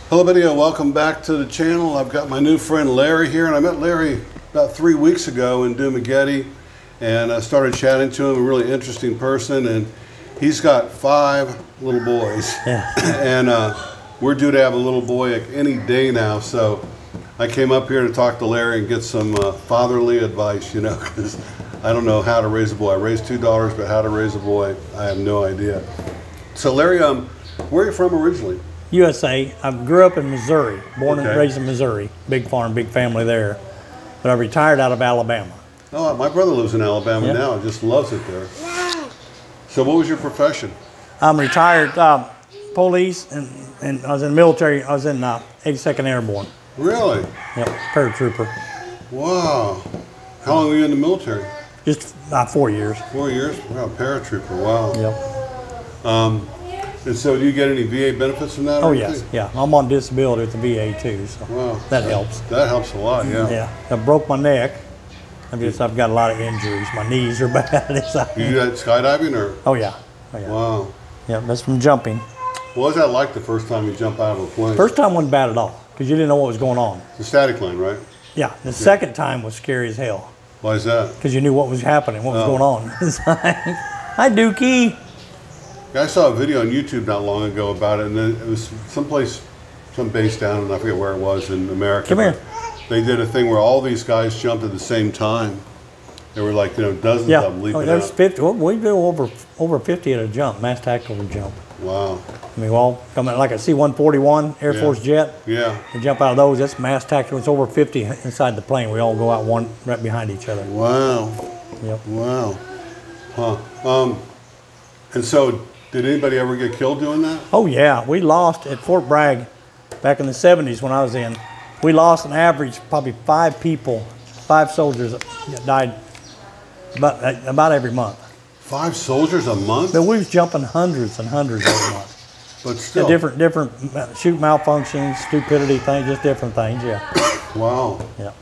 Hello video, welcome back to the channel. I've got my new friend Larry here, and I met Larry about 3 weeks ago in Dumaguete, and I started chatting to him, a really interesting person, and he's got 5 little boys. Yeah. And we're due to have a little boy any day now, so I came up here to talk to Larry and get some fatherly advice, you know, because I don't know how to raise a boy. I raised 2 daughters, but how to raise a boy, I have no idea. So Larry, where are you from originally? USA. I grew up in Missouri, born and Okay. raised in Missouri. Big farm, big family there. But I retired out of Alabama. Oh, my brother lives in Alabama Yep. now, just loves it there. So what was your profession? I'm retired police, and I was in the military. I was in 82nd Airborne. Really? Yep, paratrooper. Wow. How long were you in the military? Just 4 years. 4 years? Wow, paratrooper, wow. Yep. And so do you get any VA benefits from that? Oh or yes, anything? yeah. I'm on disability with the VA too, so Wow. that helps. That helps a lot, yeah. Yeah, I broke my neck. I've got a lot of injuries. My knees are bad. You do that skydiving or? Oh yeah, oh yeah. Wow. Yeah, that's from jumping. What was that like the first time you jumped out of a plane? First time wasn't bad at all because you didn't know what was going on. The static line, right? Yeah, the second time was scary as hell Why is that? because you knew what was happening, what was going on. It's like, hi, Dookie. I saw a video on YouTube not long ago about it, and then it was some base down, and I forget where it was in America. Come here. They did a thing where all these guys jumped at the same time. There were like, dozens Yeah, of them leaping there's out. 50. Well, we do over 50 at a jump, mass tactical jump. Wow. I mean, we all come out like a C-141 Air Yeah. Force jet. Yeah. We jump out of those. That's mass tactical. It's over 50 inside the plane. We all go out one right behind each other. Wow. Yep. Wow. Huh. And so, did anybody ever get killed doing that? Oh yeah, we lost at Fort Bragg back in the 70s when I was in. We lost an average probably 5 soldiers that died about every month. 5 soldiers a month? But we was jumping hundreds and hundreds every month. But still. Different shoot malfunctions, stupidity things, just different things. Yeah. Wow. Yeah.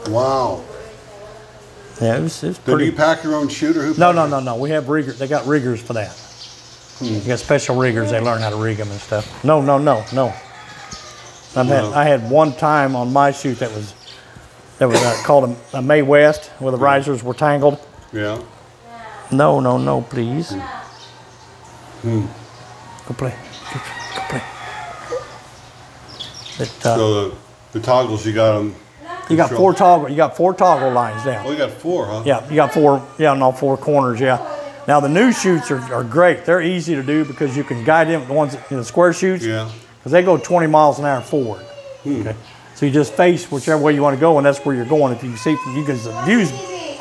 Wow. Yeah. It was Did pretty. you pack your own chute or who? No. We have riggers. They got riggers for that. They got special riggers. They learn how to rig them and stuff. No. I had one time on my chute that was called a May West, where the risers were tangled. Yeah. No, please. Go play. Go play. So the toggles, you got them. You got 4 toggle. You got 4 toggle lines down. Oh, you got 4, huh? Yeah, you got 4. Yeah, on all 4 corners. Yeah. Now the new chutes are great. They're easy to do because you can guide them. The ones, the square chutes. Yeah. Because they go 20 miles an hour forward. Okay. So you just face whichever way you want to go, and that's where you're going. If you see, the view's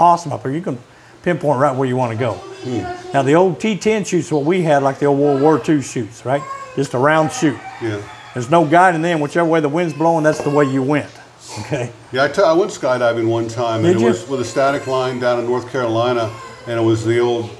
awesome up here. You can pinpoint right where you want to go. Now the old T-10 chutes, what we had, like the old World War II chutes, right? Just a round chute. Yeah. There's no guiding them. Whichever way the wind's blowing, that's the way you went. Okay. Yeah, I went skydiving one time, and Did it you? was with a static line down in North Carolina, and it was the old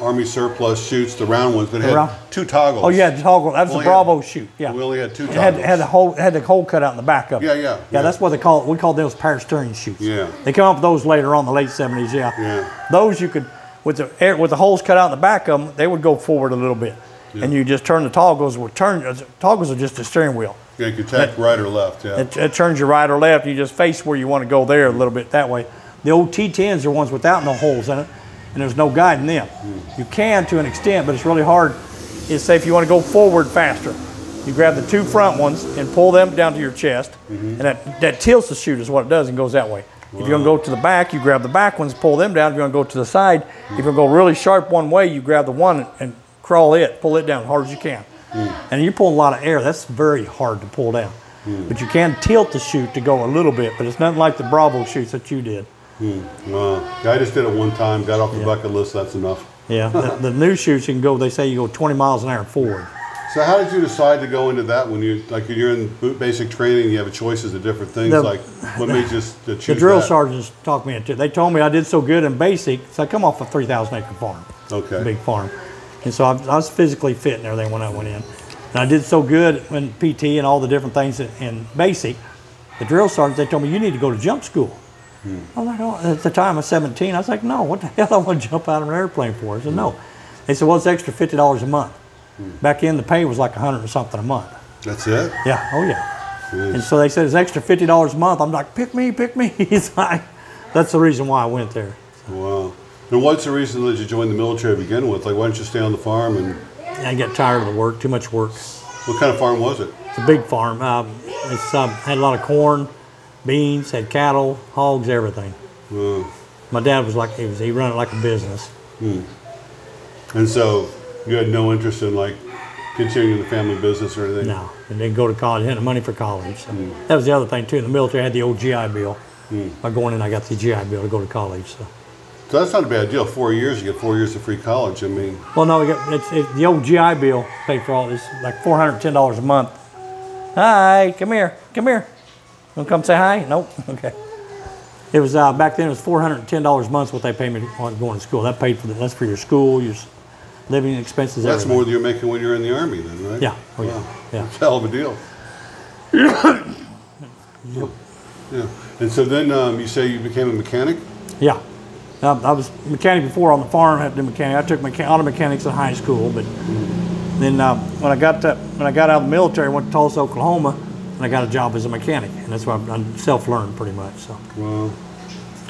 Army surplus chutes, the round ones, but it had 2 toggles. Oh yeah, the toggle. That was the Only Bravo chute. Yeah. We only had 2 It toggles. had the hole cut out in the back of it. Yeah. Yeah, that's what they call it. We call those power steering chutes. Yeah. They come up with those later on in the late 70s. Yeah. Yeah. Those you could, with the holes cut out in the back of them, they would go forward a little bit, and you just turn the toggles. Toggles are just a steering wheel. Yeah, you could tack right or left, yeah. It turns you right or left. You just face where you want to go there a little bit that way. The old T-10s are ones without no holes in it, and there's no guide in them. You can to an extent, but it's really hard. Is say if you want to go forward faster, you grab the 2 front ones and pull them down to your chest, and that tilts the chute is what it does and goes that way. If you're going to go to the back, you grab the back ones, pull them down. If you're going to go to the side, if you're going to go really sharp one way, you grab the one and pull it down as hard as you can. And you're pulling a lot of air. That's very hard to pull down. But you can tilt the chute to go a little bit, but it's nothing like the Bravo chutes that you did. Wow. Yeah, I just did it one time, got off the bucket list, that's enough. Yeah, the new chutes you can go, they say you go 20 miles an hour forward. So how did you decide to go into that when you're in basic training, you have choices of different things, what made you choose The drill sergeants talked me into it. They told me I did so good in basic, so I come off a 3,000 acre farm. Okay. Big farm. And so I was physically fit and everything when I went in. And I did so good in PT and all the different things in basic, the drill sergeants, they told me, you need to go to jump school. I was like, oh, at the time I was 17, I was like, no, what the hell I want to jump out of an airplane for? I said, no. They said, well, it's extra $50 a month. Back in, the pay was like $100 or something a month. That's it? Yeah, oh yeah. Jeez. And so they said it's extra $50 a month. I'm like, pick me, pick me. It's like, that's the reason why I went there. Wow. And what's the reason that you joined the military to begin with? Like, why don't you stay on the farm? And I got tired of the work, too much work. what kind of farm was it? It's a big farm. It's had a lot of corn, beans, had cattle, hogs, everything. My dad was like, he run it like a business. And so you had no interest in like continuing the family business or anything? No, and didn't go to college. Had the money for college. So that was the other thing too. In the military, I had the old GI Bill. By going in, I got the GI Bill to go to college. So that's not a bad deal. 4 years, you get 4 years of free college. I mean, well, no, it's the old GI Bill paid for all this, like $410 a month. Hi, come here, come here. Want to come say hi? Nope. Okay. It was back then. It was $410 a month. What they paid me on going to school. That paid for that's for your school, your living expenses. that's everything. more than you're making when you're in the Army, then, right? Yeah. Oh, Wow. yeah. It's a hell of a deal. Yeah. And so then you say you became a mechanic? Yeah. I was a mechanic before on the farm. I had to do mechanic. I took auto mechanics in high school, but then when I got out of the military, I went to Tulsa, Oklahoma, and I got a job as a mechanic, and that's why I'm self-learned pretty much. So. Well,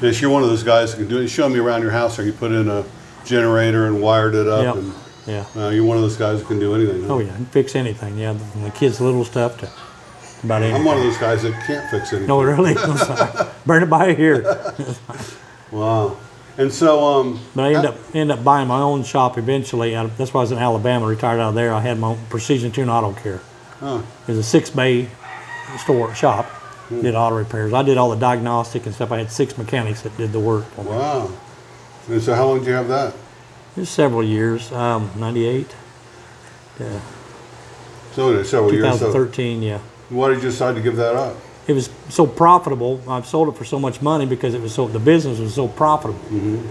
yes, you're one of those guys that can do it. You showed me around your house, or you put in a generator and wired it up. Yep. And, Yeah. You're one of those guys that can do anything. Huh? Oh yeah, and fix anything. Yeah, from the kids' little stuff to about anything. I'm one of those guys that can't fix anything. No, really. Burn it by here. Wow. And so, But I ended up buying my own shop eventually. That's why I was in Alabama, retired out of there. I had my own Precision Tune Auto Care. It was a 6-bay shop. Did auto repairs. I did all the diagnostic and stuff. I had 6 mechanics that did the work. wow. And so how long did you have that? It was several years, 98. Yeah. So several years. So 2013, yeah. why did you decide to give that up? It was so profitable. I sold it for so much money because the business was so profitable.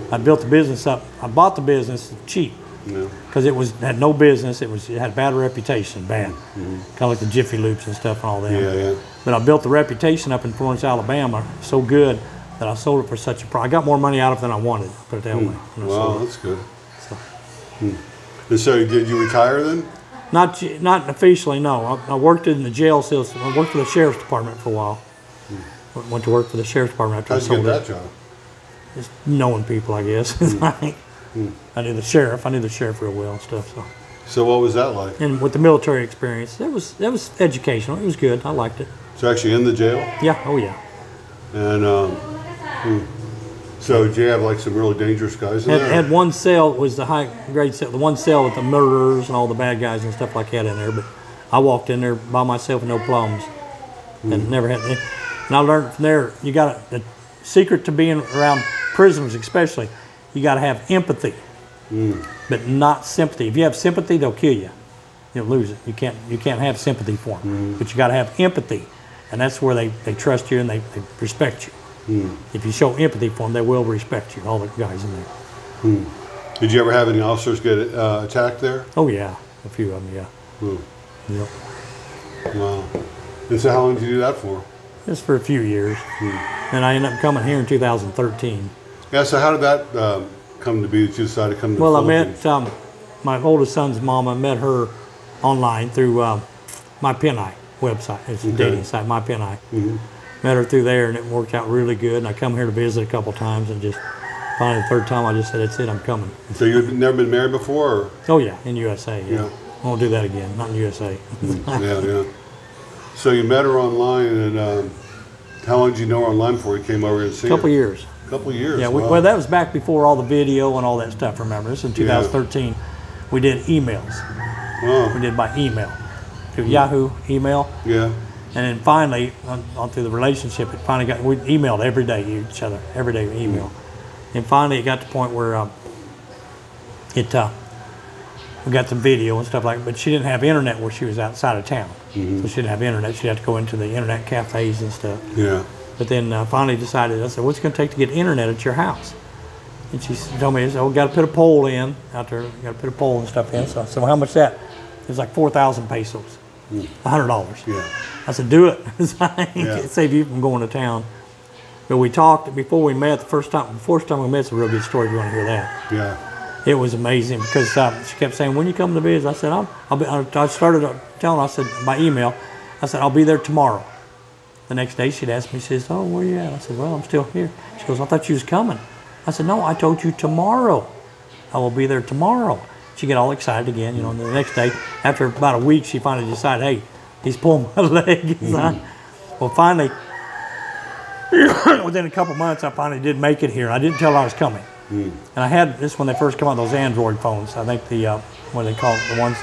I built the business up. I bought the business cheap because it had no business. It had bad reputation, bad. Kind of like the Jiffy Loops and stuff and all that. Yeah. But I built the reputation up in Florence, Alabama, so good that I sold it for such a price. I got more money out of it than I wanted. Put it that way. Wow, that's good. So. And so did you retire then? Not officially, no. I worked in the jail system. I worked for the sheriff's department for a while. Went to work for the sheriff's department after I How'd you sold get it. that job? Just knowing people, I guess. I knew the sheriff. I knew the sheriff real well and stuff. So what was that like? And with the military experience, that was educational. It was good. I liked it. So actually in the jail? Yeah. Oh yeah. And so did you have like some really dangerous guys in there? Had one cell, was the high grade cell, the one cell with the murderers and all the bad guys and stuff like that in there. But I walked in there by myself with no problems, and never had. And I learned from there, the secret to being around prisoners, especially, you got to have empathy, but not sympathy. If you have sympathy, they'll kill you. You'll lose it. You can't have sympathy for them, but you got to have empathy, and that's where they trust you and they respect you. If you show empathy for them, they will respect you, all the guys in there. Did you ever have any officers get attacked there? Oh, yeah. A few of them, yeah. Yep. Wow. And so how long did you do that for? Just for a few years. And I ended up coming here in 2013. Yeah, so how did that come to be that you decided to come to Well, the I Philippines? met my oldest son's mom. I met her online through My Peneye website. It's a dating site, My Peneye. Met her through there, and it worked out really good. And I come here to visit a couple times, and just finally the third time I just said, that's it, I'm coming. So you've never been married before? Or? Oh yeah, in USA, yeah. Yeah. I won't do that again, not in USA. Yeah. So you met her online, and how long did you know her online before you came over and see her? Couple years. Couple years. Yeah, wow. well, that was back before all the video and all that stuff, remember? This in 2013. We did emails. Wow. We did by email. Through Yahoo email. Yeah. And then finally, on through the relationship, we emailed every day each other, every day we emailed. And finally, it got to the point where we got some video and stuff like that, but she didn't have internet where she was outside of town. So she didn't have internet. She'd have to go into the internet cafes and stuff. Yeah. But then finally decided, I said, what's it going to take to get internet at your house? And she told me, we got to put a pole in out there, got to put a pole and stuff in. So I said, well, how much is that? It was like 4,000 pesos, $100. Yeah. I said, do it. It save you from going to town. But we talked before we met the first time we met. It's a real good story if you want to hear that. Yeah. It was amazing because she kept saying, when you come to visit, I said, I started telling her, I said, by email, I said, I'll be there tomorrow. The next day she'd ask me, she says, oh, where you at? I said, well, I'm still here. She goes, I thought you was coming. I said, no, I told you tomorrow. I will be there tomorrow. She get all excited again, you know, and the next day, after about a week, she finally decided, hey, he's pulling my leg. Well, finally, within a couple months, I finally did make it here. I didn't tell her I was coming. And I had this when they first come out, those Android phones. I think the, what do they call it, the ones,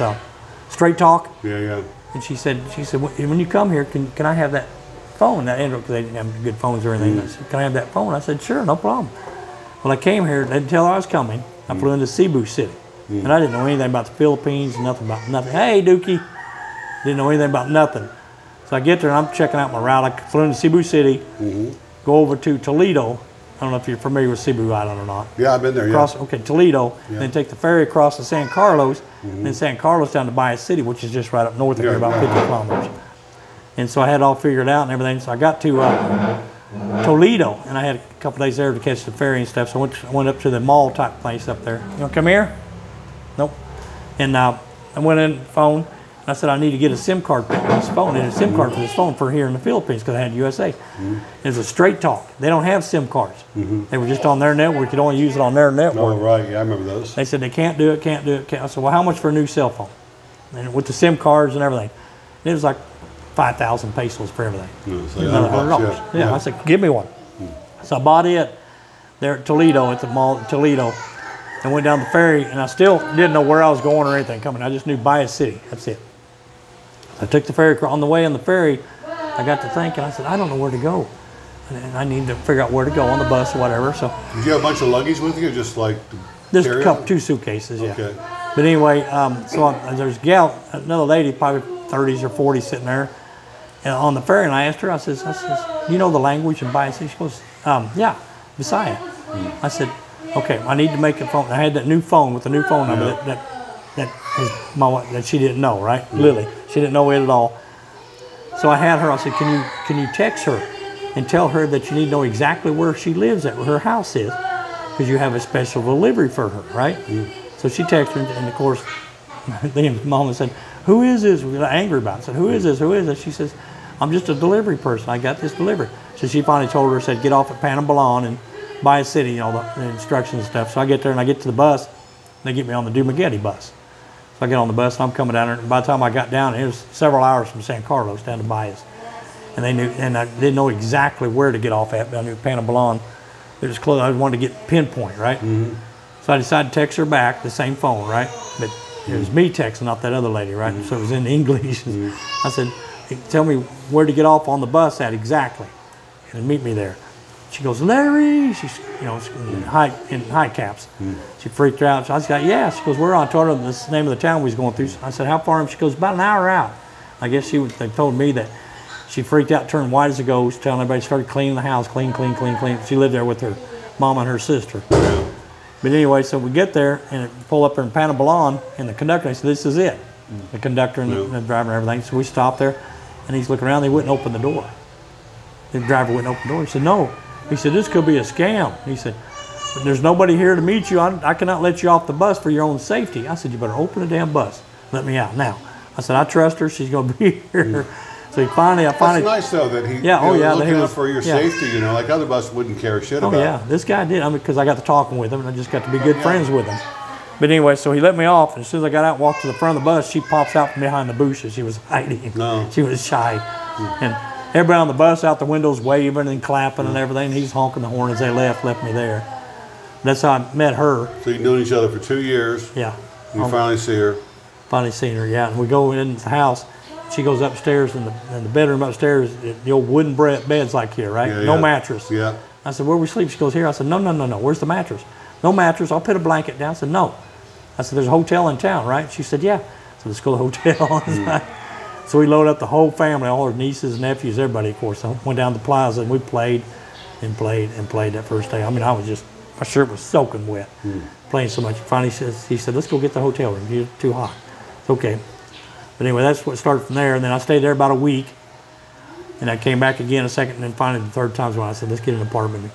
Straight Talk. Yeah, yeah. And she said, when you come here, can I have that phone, that Android, because they didn't have good phones or anything. I said, can I have that phone? I said, sure, no problem. Well, I came here, they didn't tell her I was coming. I flew into Cebu City. And I didn't know anything about the Philippines, nothing about nothing. Hey, Dookie. Didn't know anything about nothing. So I get there and I'm checking out my route. I flew into Cebu City, go over to Toledo. I don't know if you're familiar with Cebu Island or not. Yeah, I've been there, Okay, Toledo, then take the ferry across to San Carlos, and then San Carlos down to Baez City, which is just right up north of here, about 50 kilometers. And so I had it all figured out and everything. So I got to Toledo, and I had a couple days there to catch the ferry and stuff. So I went up to the mall type place up there. You want to come here? Nope. And I went in the phone. I said, I need to get a SIM card for this phone. And a SIM card for this phone for here in the Philippines because I had USA. It's a Straight Talk. They don't have SIM cards. They were just on their network. You could only use it on their network. Oh, right. Yeah, I remember those. They said they can't do it, can't do it. I said, well, how much for a new cell phone? And with the SIM cards and everything. And it was like 5,000 pesos for everything. So Another $100. Yeah, I said, give me one. So I bought it there at Toledo, at the mall at Toledo. And went down the ferry, and I still didn't know where I was going or anything coming. I just knew Baez City. That's it. I took the ferry. On the way on the ferry, I got to thinking. I said, I don't know where to go, and I need to figure out where to go on the bus or whatever. So, did you have a bunch of luggage with you, or just like just a couple, 2 suitcases, yeah. Okay. But anyway, there's a gal, another lady, probably 30s or 40s, sitting there on the ferry, and I asked her. I says, do you know the language in Baez City? She goes, yeah, Visaya. I said, okay, I need to make a phone. I had that new phone with the new phone number that she didn't know, right? Lily, she didn't know it at all. So I had her. I said, can you text her and tell her that you need to know exactly where she lives at, where her house is, because you have a special delivery for her, right? So she texted her, and of course, then Mama said, "Who is this?" We got angry about it. I said, "Who is this? Who is this?" She says, "I'm just a delivery person. I got this delivery." So she finally told her, said, "Get off at Panambalon and Baez City, you know, the instructions and stuff." So I get there and I get to the bus. They get me on the Dumaguete bus. So I get on the bus and I'm coming down there. And by the time I got down, it was several hours from San Carlos down to Baez. And they knew, and I didn't know exactly where to get off at. But I knew Panambalon. It was close. I wanted to get pinpoint, right? So I decided to text her back, the same phone, right? But it was me texting, not that other lady, right? So it was in English. I said, "Hey, tell me where to get off on the bus at exactly, and meet me there." She goes, "Larry," she's, you know, in high caps. She freaked out. So I said, "Yeah." She goes, "Where?" I told her the name of the town we was going through. So I said, "How far?" She goes, "About an hour out." I guess they told me that she freaked out, turned white as a ghost, telling everybody, started cleaning the house, clean. She lived there with her mom and her sister. But anyway, so we get there and pull up there in Panambalon, and the conductor, I said, "This is it." The conductor and the driver and everything. So we stopped there, and he's looking around. They wouldn't open the door. The driver wouldn't open the door. He said, "No." He said, "This could be a scam." He said, "But there's nobody here to meet you. I cannot let you off the bus for your own safety." I said, "You better open the damn bus. Let me out now." I said, "I trust her. She's going to be here." So I finally. That's nice though that he, looking out for your safety. You know, like other buses wouldn't care a shit about. Oh yeah, this guy did. I mean, because I got to talking with him, and I just got to be good friends with him. But anyway, so he let me off, and as soon as I got out and walked to the front of the bus, she pops out from behind the bushes. She was hiding. No. She was shy, and everybody on the bus out the windows waving and clapping and everything. And he's honking the horn as they left me there. That's how I met her. So you've known each other for 2 years. Yeah. You finally see her. Finally seen her, yeah. And we go into the house. She goes upstairs in the bedroom upstairs. The old wooden bed's like here, right? Yeah, no mattress. Yeah. I said, "Where we sleep?" She goes, "Here." I said, No. Where's the mattress?" "No mattress. I'll put a blanket down." I said, "No." I said, "There's a hotel in town, right?" She said, "Yeah." So let's go to the hotel. So we loaded up the whole family, all her nieces, nephews, everybody, of course. I went down to the plaza and we played that first day. I mean, my shirt was soaking wet, playing so much. Finally, he said, "Let's go get the hotel room. You're too hot." It's okay. But anyway, that's what started from there. And then I stayed there about a week. And I came back again a second, and then finally the third time when I said, "Let's get an apartment."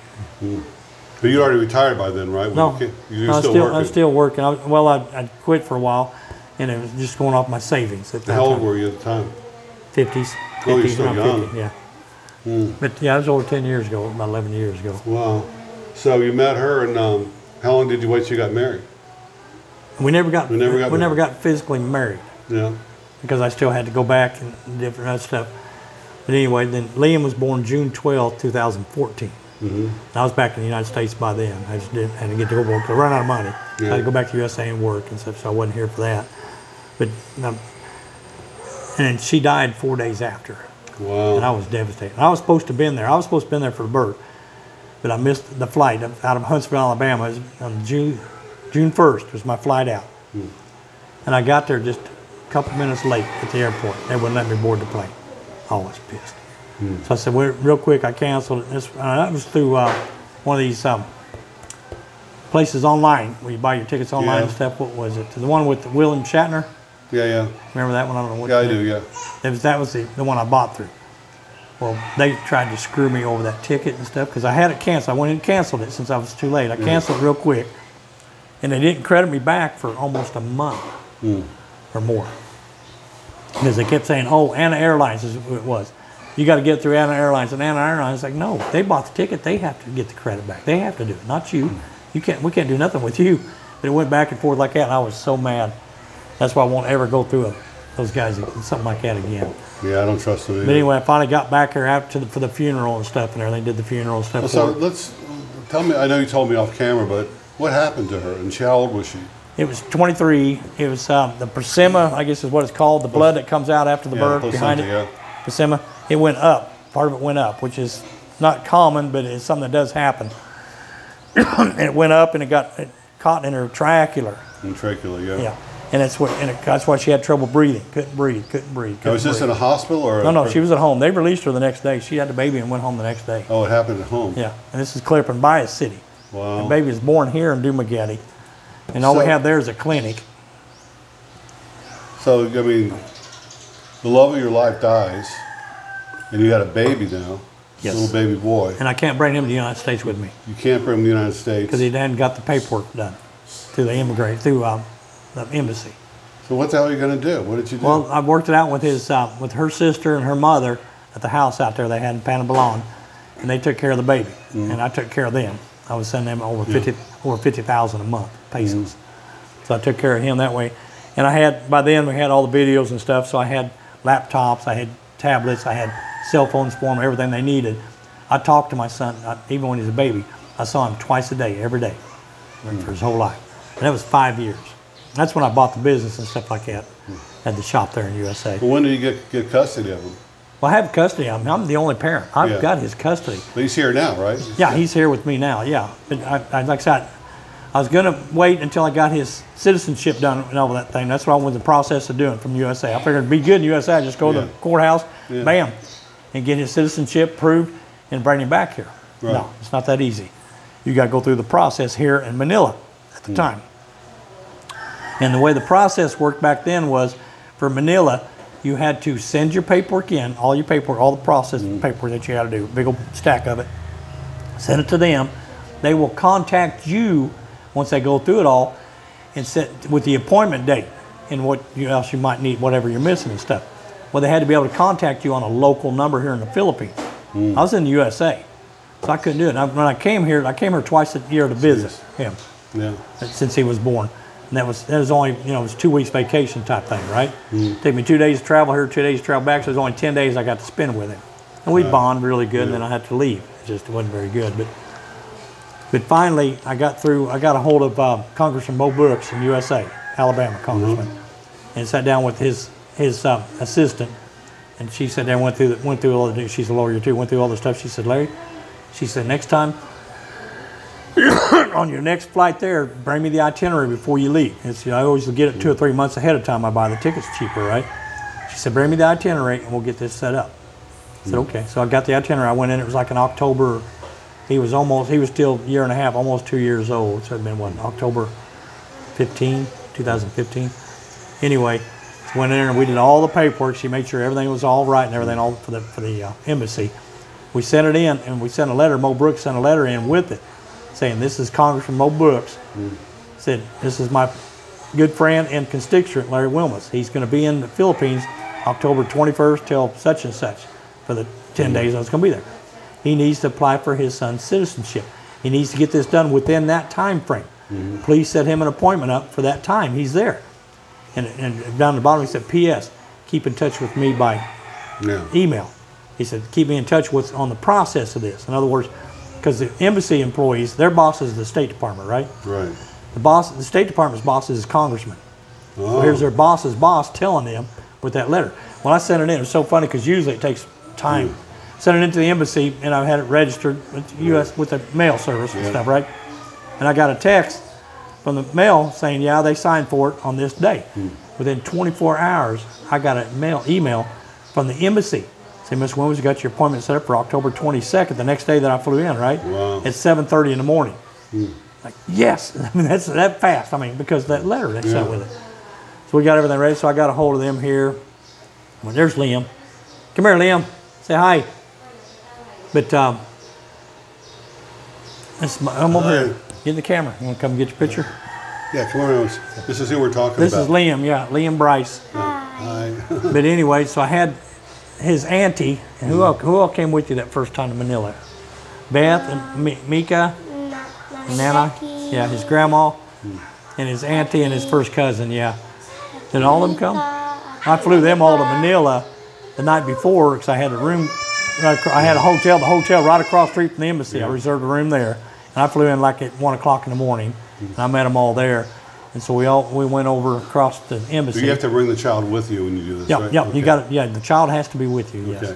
But you already retired by then, right? No, You're I still was working. still working. I quit for a while, and it was just going off my savings at that How old time. were you at the time? 50s. Oh, you're 50s, still around young. 50, yeah. But yeah, it was over 10 years ago, about 11 years ago. Wow. So you met her, and how long did you wait till you got married? We never got never got physically married Yeah. because I still had to go back and different other stuff. But anyway, then Liam was born June 12, 2014. And I was back in the United States by then. I just had to get to go work. I ran out of money. I had to go back to USA and work and stuff, so I wasn't here for that. But and she died 4 days after. Wow. And I was devastated. I was supposed to have been there. I was supposed to have been there for the birth, but I missed the flight out of Huntsville, Alabama. It was on June 1st was my flight out. And I got there just a couple minutes late at the airport. They wouldn't let me board the plane. I was pissed. So I said, well, real quick, I canceled it. That was through one of these places online where you buy your tickets online and stuff. What was it? The one with William Shatner? Yeah. Remember that one? I don't know what. Yeah, I do. Yeah. That was the one I bought through. Well, they tried to screw me over that ticket and stuff because I had it canceled. I went and canceled it since I was too late. I canceled it real quick, and they didn't credit me back for almost a month or more because they kept saying, "Oh, Anna Airlines is what it was. You got to get through Anna Airlines." And Anna Airlines is like, "No, they bought the ticket. They have to get the credit back. They have to do it, not you. You can't. We can't do nothing with you." But it went back and forth like that, and I was so mad. That's why I won't ever go through those guys something like that again. Yeah, I don't trust them either. But anyway, I finally got back here after for the funeral and stuff, and everything. Did the funeral and stuff. So for her. let's tell me. I know you told me off camera, but what happened to her? And how old was she? It was 23. It was the placenta, I guess is what it's called, the blood that comes out after the birth behind it. Yeah. Placenta. It went up. Part of it went up, which is not common, but it's something that does happen. And it went up, and it caught in her trachea. Ventricular, yeah. Yeah. And that's why she had trouble breathing. Couldn't breathe. Now, was this in a hospital or? No, she was at home. They released her the next day. She had the baby and went home the next day. Oh, it happened at home. Yeah, and this is Clearpin Bias City. Wow. The baby was born here in Dumagetti, and all we have there is a clinic. So, I mean, the love of your life dies, and you got a baby now, Yes. a little baby boy. And I can't bring him to the United States with me You can't bring him to the United States. because he hadn't got the paperwork done through the the embassy. So what the hell are you going to do? What did you do? Well, I worked it out with with her sister and her mother at the house out there they had in Panabalon, and they took care of the baby, and I took care of them. I was sending them over 50,000 a month pesos. So I took care of him that way, and by then we had all the videos and stuff. So I had laptops, I had tablets, I had cell phones for them, everything they needed. I talked to my son even when he was a baby. I saw him twice a day, every day, for his whole life, and that was 5 years. That's when I bought the business and stuff like that. Had the shop there in USA. Well, when did you get custody of him? Well, I have custody of him. I'm the only parent. I've got his custody. But he's here now, right? Yeah, he's here with me now. Yeah, but like I said, I was gonna wait until I got his citizenship done and all that thing. That's what I was in the process of doing from USA. I figured it'd be good in USA. I'd just go to the courthouse, bam, and get his citizenship proved and bring him back here. Right. No, it's not that easy. You got to go through the process here in Manila at the time. And the way the process worked back then was, for Manila, you had to send your paperwork in, all your paperwork, all the process paperwork that you had to do, big old stack of it, send it to them. They will contact you once they go through it all and set with the appointment date and what else you might need, whatever you're missing and stuff. Well, they had to be able to contact you on a local number here in the Philippines. I was in the USA, so I couldn't do it. When I came here twice a year to visit him since he was born. And that was only, it was 2 weeks vacation type thing, right? Take me 2 days to travel here, 2 days to travel back, so it was only 10 days I got to spend with him. And we'd bond really good, and then I had to leave. It wasn't very good. But finally, I got a hold of Congressman Mo Brooks in USA, Alabama congressman, and sat down with his assistant, and she sat down, went through all the, she's a lawyer too, went through all the stuff. She said, Larry, she said, next time, on your next flight there, bring me the itinerary before you leave. I always get it 2 or 3 months ahead of time. I buy the tickets cheaper, right? She said, bring me the itinerary and we'll get this set up. I said, okay. So I got the itinerary. I went in, it was like in October. He was still a year and a half, almost 2 years old. So it'd been October 2015. Anyway, went in there and we did all the paperwork. She made sure everything was all right and everything all for the embassy. We sent it in and we sent a letter. Mo Brooks sent a letter in with it, saying, "This is Congressman Mo Brooks." Said, "This is my good friend and constituent, Larry Wilmus. He's going to be in the Philippines October 21st till such and such for the 10 days I was going to be there. He needs to apply for his son's citizenship. He needs to get this done within that time frame. Please set him an appointment up for that time. He's there." And down the bottom he said, "P.S. Keep in touch with me by email." He said, "Keep me in touch with on the process of this." In other words, because the embassy employees, their boss is the State Department, right? Right. The State Department's boss is congressman. So here's their boss's boss telling them with that letter. When I sent it in, it was so funny because usually it takes time. Sent it into the embassy, and I had it registered with the U.S. with the mail service and stuff, right? And I got a text from the mail saying, "Yeah, they signed for it on this day." Within 24 hours, I got an email from the embassy saying, "Ms. Williams, you got your appointment set up for October 22nd, the next day that I flew in, right? Wow. At 7:30 in the morning." Like, yes, I mean, that's that fast. I mean, because that letter they sent with it. So we got everything ready. So I got a hold of them here. Well, there's Liam. Come here, Liam. Say hi. But I'm over here. Get in the camera. You want to come get your picture? Yeah, come on. This is who we're talking This about. is Liam, yeah, Liam Bryce. Hi. But anyway, so I had his auntie, and who all came with you that first time to Manila? Beth and Mika, Nana, yeah, his grandma, and his auntie and his first cousin, yeah. Did all of them come? I flew them all to Manila the night before because I had a room. I had a hotel, the hotel right across the street from the embassy. I reserved a room there, and I flew in like at 1 o'clock in the morning, and I met them all there. And so we went over across the embassy. So you have to bring the child with you when you do this, right? Yeah, Okay. you got it. Yeah, the child has to be with you. Yes. Okay.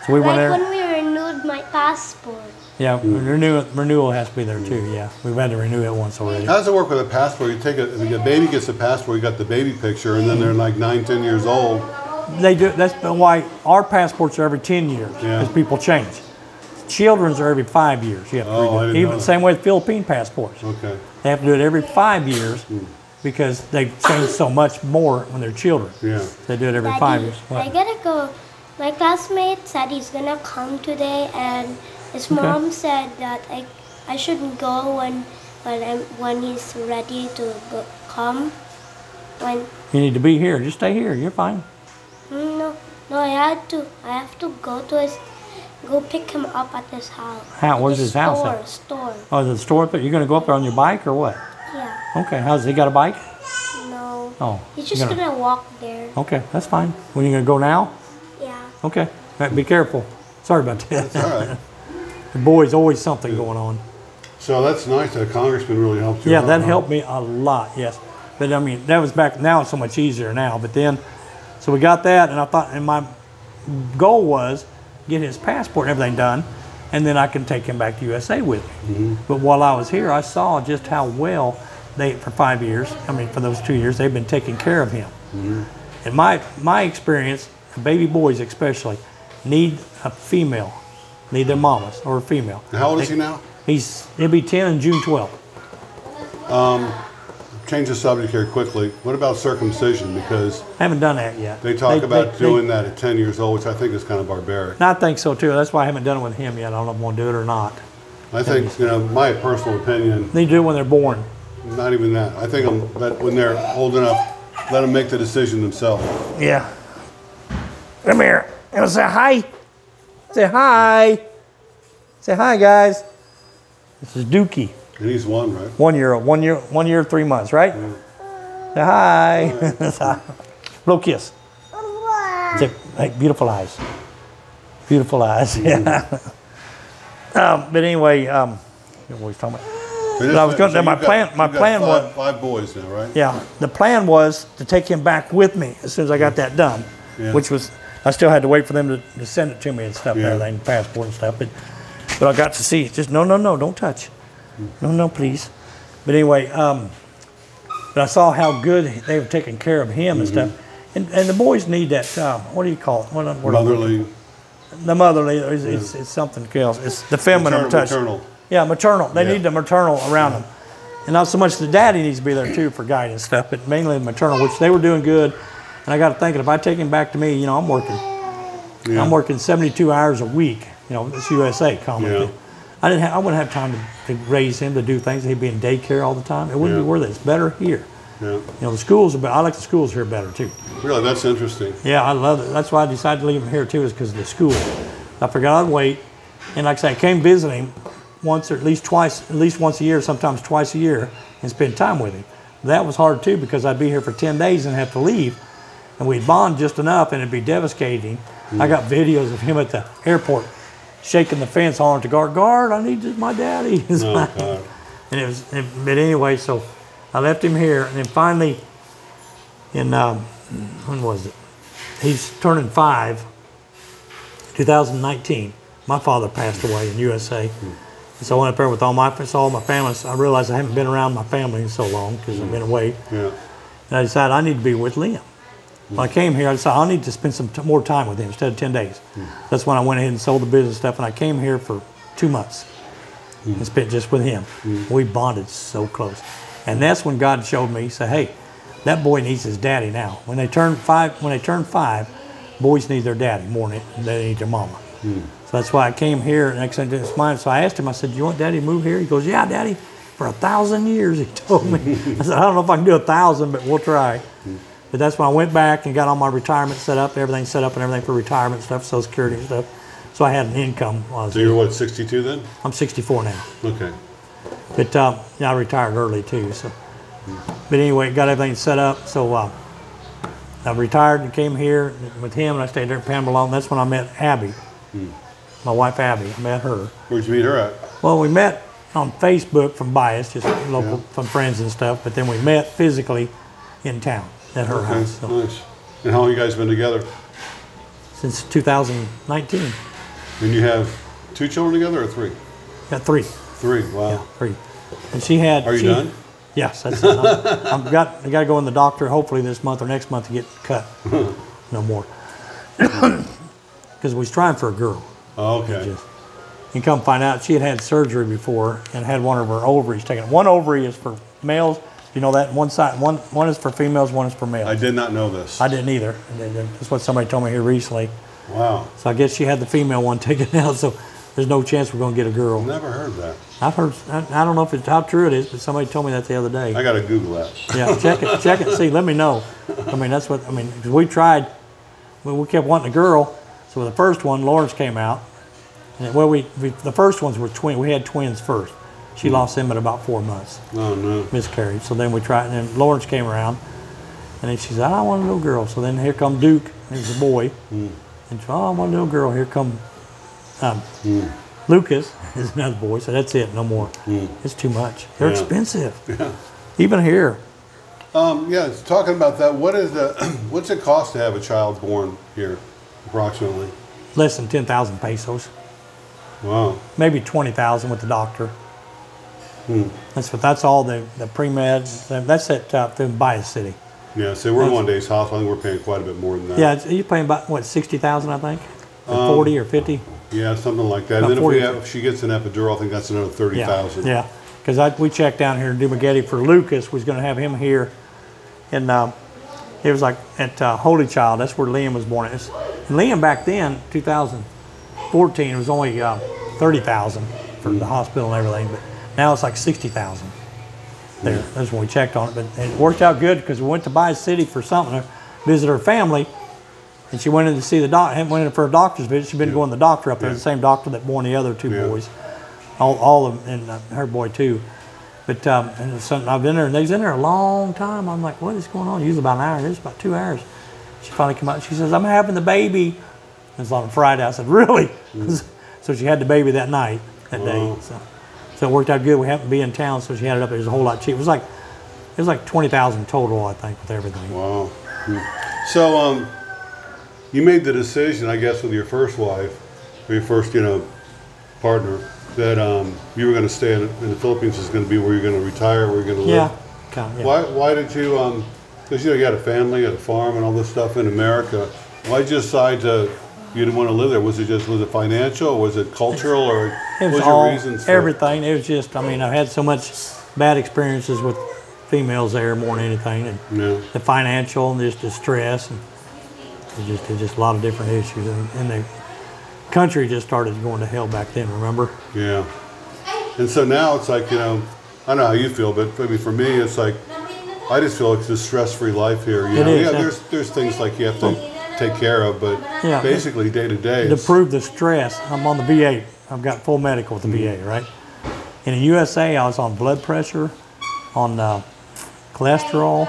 So we went there. Like when we renewed my passport. Yeah, renewal has to be there too. Yeah, we've had to renew it once already. How does it work with a passport? You take if a baby gets a passport, you got the baby picture, and then they're like 9, 10 years old. They do. That's why our passports are every 10 years because people change. Children's are every 5 years. You have to Oh, I renew. didn't Even know the that. same way with Philippine passports. Okay. They have to do it every 5 years because they've changed so much more when they're children. Yeah. They do it every Daddy, 5 years. I What? gotta go. My classmate said he's gonna come today, and his mom said that I shouldn't go when he's ready to come. When You need to be here. Just stay here. You're fine. no, I have to go pick him up at his house. Where's his house at? Store. Oh, the store up there. You're going to go up there on your bike or what? Yeah. Okay. How's he got a bike? No. Oh. He's you're just gonna walk there. Okay, that's fine. When you going to go now? Yeah. Okay. All right, be careful. Sorry about that. All right. The boy's always something going on. So that's nice that a congressman really helped you. Yeah, out, that huh? helped me a lot, yes. But I mean, that was back, now it's so much easier now. But then, so we got that, and I thought, and my goal was get his passport and everything done, and then I can take him back to USA with me. But while I was here, I saw just how well for 5 years, I mean, for those 2 years, they've been taking care of him. And my experience, baby boys especially, need a female, need their mamas or a female. And how old is he now? He'll be 10 on June 12th. Change the subject here quickly. What about circumcision? Because I haven't done that yet. they talk about doing that at 10 years old, which I think is kind of barbaric. I think so too. That's why I haven't done it with him yet. I don't know if I'm going to do it or not. I think, my personal opinion, They do it when they're born. not even that. I think that when they're old enough, let them make the decision themselves. Yeah. Come here. And say hi. Say hi. Say hi, guys. This is Dookie. And he's one, right? 1 year old. 1 year, 3 months, right? Say hi. Little kiss. Say, hey, beautiful eyes. Beautiful eyes. Yeah. But anyway, what were we talking about? But I was going to. My you've got- plan you've got was. five boys now, right? Yeah, the plan was to take him back with me as soon as I got that done, which was, I still had to wait for them to send it to me and stuff, and everything, passport and stuff. But I got to see, just no, don't touch. No, please. But anyway, but I saw how good they were taking care of him and stuff. And the boys need that, what do you call it? Motherly. The motherly, it's something else. It's the feminine touch. Maternal. Yeah, maternal. They need the maternal around them. And not so much the daddy needs to be there too for guidance stuff, but mainly the maternal, which they were doing good. And I got to thinking, if I take him back to me, I'm working. Yeah. I'm working 72 hours a week. It's USA coming. Yeah. I wouldn't have time to raise him, to do things. He'd be in daycare all the time. It wouldn't be Yeah. worth it. It's better here. Yeah. You know, the schools I like the schools here better too. Really, that's interesting. Yeah, I love it. That's why I decided to leave him here too, is because of the school. I forgot I'd wait. And like I say, I came visit him once or at least once a year, sometimes twice a year, and spend time with him. That was hard too, because I'd be here for 10 days and have to leave. And we'd bond just enough and it'd be devastating. I got videos of him at the airport shaking the fence, hollering to guard, I need my daddy. Oh, God. And but anyway, so I left him here, and then finally, in when was it? He's turning 5, 2019. My father passed away in USA, and so I went up there with all my family. So I realized I haven't been around my family in so long because I've been away, Yeah. and I decided I need to be with Liam. When I came here, I decided I need to spend some more time with him instead of 10 days. That's when I went ahead and sold the business stuff, and I came here for 2 months and spent just with him. We bonded so close. And that's when God showed me, he said, hey, that boy needs his daddy now. When they turn 5, boys need their daddy more than they need their mama. So that's why I came here, and next thing to his mind. So I asked him, I said, you want daddy to move here? He goes, yeah, daddy, for 1,000 years, he told me. I said, I don't know if I can do 1,000, but we'll try. But that's when I went back and got all my retirement set up, everything set up and everything for retirement stuff, Social Security and stuff. So I had an income. While I was So you're what, 62 then? I'm 64 now. Okay. But yeah, I retired early too. So, but anyway, got everything set up. So I retired and came here with him, and I stayed there in Pamela. And that's when I met Abby, my wife Abby. I met her. Where'd you meet her at? Well, we met on Facebook from Bias, just local from friends and stuff. But then we met physically in town at her Okay, house. So, nice. And how long you guys been together? since 2019, And you have 2 children together or 3? got 3. 3, wow. Yeah, 3. And she had. Are you done? Yes, that's it. I got to go in the doctor hopefully this month or next month to get cut. No more. Because we was trying for a girl. Oh, okay. And come find out she had surgery before and had one of her ovaries taken. One ovary is for males. You know that? One side, one is for females, one is for males. I did not know this. I didn't either. That's what somebody told me here recently. Wow. So I guess she had the female one taken out, so there's no chance we're going to get a girl. Never heard that. I've heard, I don't know if it's how true it is, but somebody told me that the other day. I got to Google that. Yeah, check it, see, let me know. I mean, that's what, I mean, 'cause we tried, we kept wanting a girl, so the first one, Lawrence came out. And, well, the first ones were twins, we had twins first. She lost them at about 4 months, Oh, no. miscarriage. So then we tried, and then Lawrence came around, and then she said, I want a little girl. So then here come Duke, he's a boy. And she said, oh, I want a little girl. Here come Lucas is another boy, so that's it, no more. It's too much. They're Yeah. expensive. Even here. Yeah, talking about that, what is what's it cost to have a child born here, approximately? Less than 10,000 pesos. Wow. Maybe 20,000 with the doctor. That's all the pre-med. That's at Bias City. Yeah, so we're in one day's hospital. I think we're paying quite a bit more than that. Yeah, you're paying about, what, 60,000, I think? Or 40 or 50? Yeah, something like that. About And then 40. if she gets an epidural, I think that's another 30,000. Yeah, because we checked down here in Dumagetti for Lucas. We was going to have him here. And it was like at Holy Child. That's where Liam was born. And Liam back then, 2014, was only 30,000 for the hospital and everything. But now it's like 60,000 there. That's when we checked on it. But it worked out good because we went to Bias City for something to visit her family. And she went in to see the doctor, went in for a doctor's visit. She'd been going to the doctor up there, the same doctor that born the other 2 boys. All of them, and her boy too. But and so I've been there, and they's in there a long time. I'm like, what is going on? Usually about an hour. It's about 2 hours. She finally came out. She says, I'm having the baby. It was on a Friday. I said, really? So she had the baby that night, that day. So it worked out good. We happened to be in town, so she had it up there. It was a whole lot cheap. It was like 20,000 total, I think, with everything. Wow. So you made the decision, I guess, with your first wife, or your first, partner, that you were going to stay in the Philippines. Is going to be where you're going to retire, where you're going to live. Yeah, kind of, yeah. Why did you? Because you had a family, you had a farm, and all this stuff in America. Why did you decide you didn't want to live there? Was it financial, or was it cultural, or It what was your all, reasons for everything. It was just, I mean, I've had so much bad experiences with females there more than anything. And Yeah. the financial and just the stress. And it's just a lot of different issues. And the country just started going to hell back then, remember? Yeah. And so now it's like, you know, I don't know how you feel, but maybe for me, it's like, I just feel like it's a stress-free life here. You know, is, yeah, there's things like you have to take care of, but Yeah, basically day to day. To it's- prove the stress, I'm on the VA. I've got full medical with the VA, right? In the USA, I was on blood pressure, on cholesterol.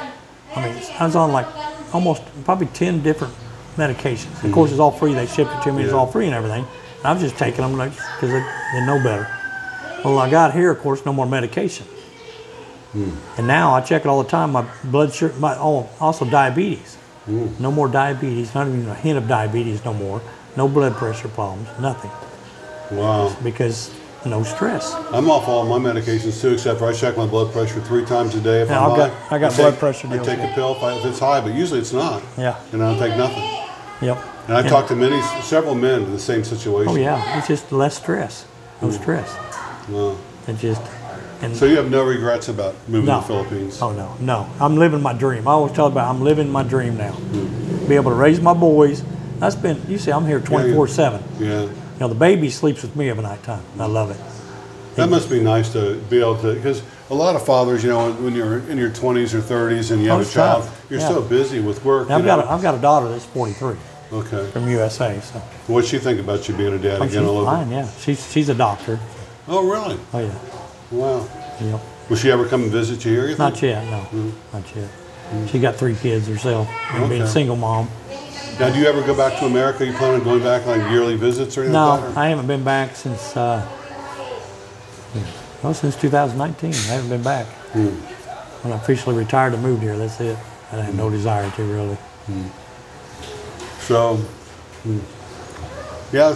I mean, I was on like almost probably 10 different medications. Of course, it's all free. They shipped it to me. It's Yeah. all free and everything. And I was just taking them like because they know better. Well, I got here, of course, no more medication. And now I check it all the time. My blood sugar, also diabetes. No more diabetes. Not even a hint of diabetes no more. No blood pressure problems. Nothing. Wow. Because no stress. I'm off all my medications too, except for I check my blood pressure 3 times a day. If Yeah, I'm I high, got blood pressure I deals, take yeah. a pill if it's high, but usually it's not. Yeah. And I don't take nothing. Yep. And I've Yeah. talked to several men in the same situation. Oh yeah, it's just less stress. No stress. Wow. It just and So you have no regrets about moving no. to the Philippines? Oh no. I'm living my dream. I always tell about I'm living my dream now. Be able to raise my boys. That's been you see I'm here 24/7. Yeah. You know the baby sleeps with me every night time. I love it. That must be nice to be able to, because a lot of fathers, you know, when you're in your 20s or 30s and you have a it's child, tough. you're Yeah. so busy with work. Now, you know. I've got a daughter that's 43 Okay. from USA. So What'd she think about you being a dad she's again all over? fine. Yeah, she's a doctor. Oh, really? Oh yeah. Wow. Yep. Will she ever come and visit you here? You think? Not yet. No. Not yet. She got 3 kids herself. And being a Okay. single mom. Now, do you ever go back to America? You plan on going back like yearly visits or anything No, like that? I haven't been back since since 2019. I haven't been back. When I officially retired and moved here, that's it. I have no desire to really. So, yeah,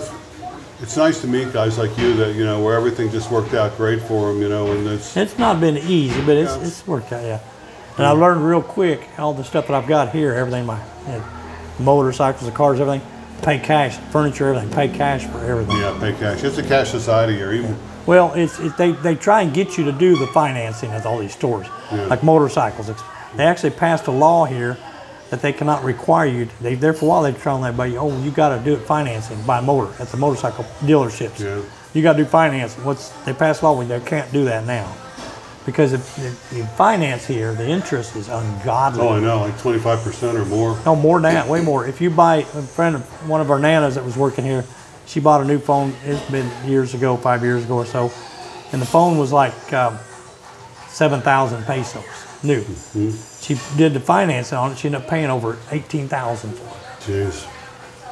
it's nice to meet guys like you that, you know, where everything just worked out great for them, you know, and It's not been easy, but it's worked out, yeah. And I learned real quick all the stuff that I've got here, everything, my motorcycles, the cars, everything, pay cash, furniture, everything, pay cash for everything. yeah, pay cash. It's a cash society here, even. Well, they try and get you to do the financing at all these stores, like motorcycles. They actually passed a law here that they cannot require you. There for a while they're trying to everybody, oh, you got to do it financing by motor at the motorcycle dealerships. Yeah. You got to do financing. They passed a law where they can't do that now, because if you finance here, the interest is ungodly. Oh, I know, like 25% or more. No, more than that, way more. If you buy, one of our nanas that was working here, she bought a new phone. It's been years ago, 5 years ago or so, and the phone was like 7,000 pesos new. She did the financing on it. She ended up paying over 18,000 for it. Jeez.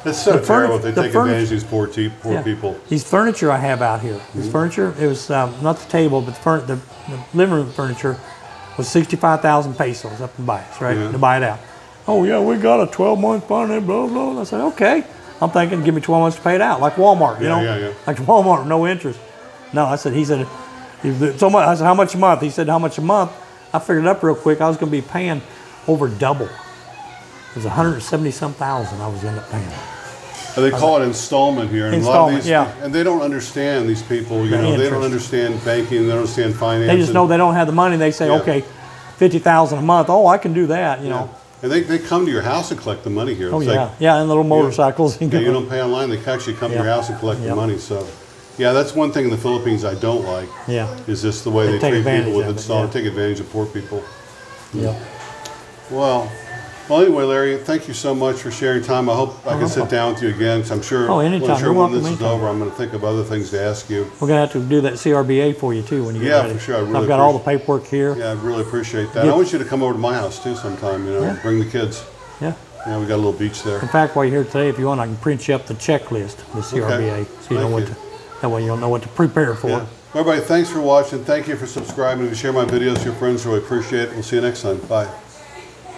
It's so The furni- terrible. They the take furni- advantage of these poor Yeah. people. These furniture I have out here. This furniture, it was not the table, but the living room furniture was 65,000 pesos up in Bias, right? Yeah. To buy it out. Oh yeah, we got a 12-month finance, blah blah. And I said, okay. I'm thinking, give me 12 months to pay it out, like Walmart, you know, Yeah. like Walmart, no interest. No, he said, so much. I said, how much a month? He said, how much a month? I figured it up real quick. I was going to be paying over double. It was 170-some thousand I was end up paying. And they call it installment here. And a lot of Installment, these, yeah. And they don't understand these people, you The know, they don't interest. understand banking, they don't understand finance. They just know they don't have the money. They say, Yeah. okay, 50,000 a month. Oh, I can do that, you know. And they come to your house and collect the money here. Oh It's yeah, like, yeah, and little motorcycles. yeah, you don't pay online, they actually come to your Yeah. house and collect the Yeah. money. So, yeah, that's one thing in the Philippines I don't like. Yeah. Is just the way They they take treat advantage people with of it, installment, yeah. take advantage of poor people. Yeah. Well, anyway, Larry, thank you so much for sharing time. I hope I can sit down with you again, because I'm sure, Oh, anytime. I'm sure You're when welcome this is anytime. over, I'm going to think of other things to ask you. We're gonna have to do that CRBA for you too when you get Yeah, ready. for sure. I really I've got all the paperwork here. Yeah, I really appreciate that. Yeah. I want you to come over to my house too sometime, you know, Yeah. bring the kids. Yeah. Yeah, we got a little beach there. In fact, while you're here today, if you want, I can print you up the checklist, the CRBA, so you know Thank what you. to. That way you'll know what to prepare for. Yeah. Everybody, thanks for watching. Thank you for subscribing. If you share my videos with your friends, really appreciate it. We'll see you next time. Bye.